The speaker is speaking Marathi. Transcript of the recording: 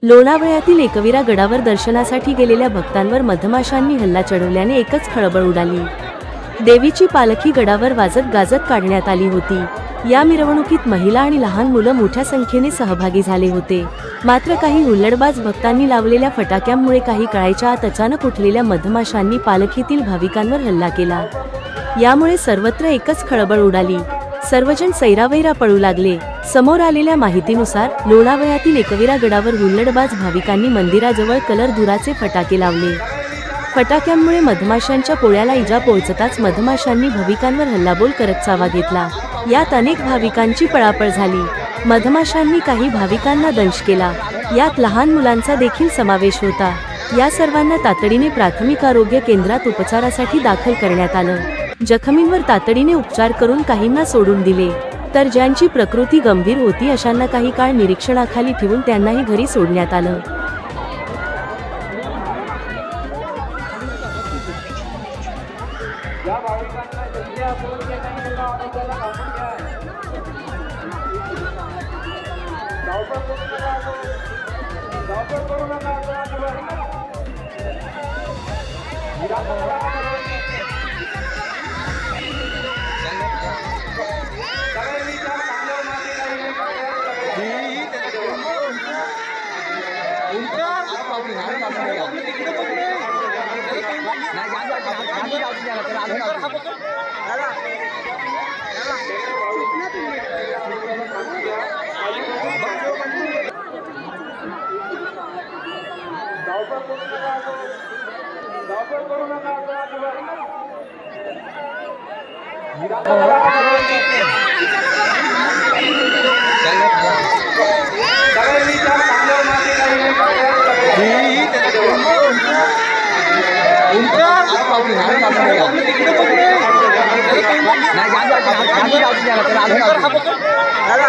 लोणावळ्यातील एकविरा गडावर दर्शनासाठी गेलेल्या भक्तांवर मधमाशांनी हल्ला चढवल्याने एकच खळबळ उडाली। देवीची पालखी गडावर वाजत गाजत काढण्यात आली होती। या मिरवणुकीत महिला आणि लहान मुलं मोठ्या संख्येने सहभागी झाले होते। मात्र काही हुल्लडबाज भक्तांनी लावलेल्या फटाक्यांमुळे काही काळाच्या आत अचानक उठलेल्या मधमाशांनी पालखीतील भाविकांवर हल्ला केला। यामुळे सर्वत्र एकच खळबळ उडाली। सर्वजण सैरावैरा पळू लागले। समोर आलेल्या माहितीनुसार लोणावळ्यातील एकविरा गडावर हुल्लडबाज भाविकांनी मंदिराजवळ कलर धुराचे फटाके लावले। फटाक्यांमुळे मधमाशांच्या पोळ्याला इजा पोहोचताच मधमाशांनी भाविकांवर हल्लाबोल करत चावा घेतला। यात अनेक भाविकांची पळापळ झाली। मधमाशांनी काही भाविकांना दंश केला। यात लहान मुलांचा देखील समावेश होता। या सर्वांना तातडीने प्राथमिक आरोग्य केंद्रात उपचारासाठी दाखल करण्यात आलं। जखमींवर तातडीने उपचार करून काहींना सोडून दिले, तर ज्यांची प्रकृती गंभीर होती अशांना काही काळ निरीक्षणाखाली ठेवून त्यांनाही घरी सोडण्यात आलं। नाही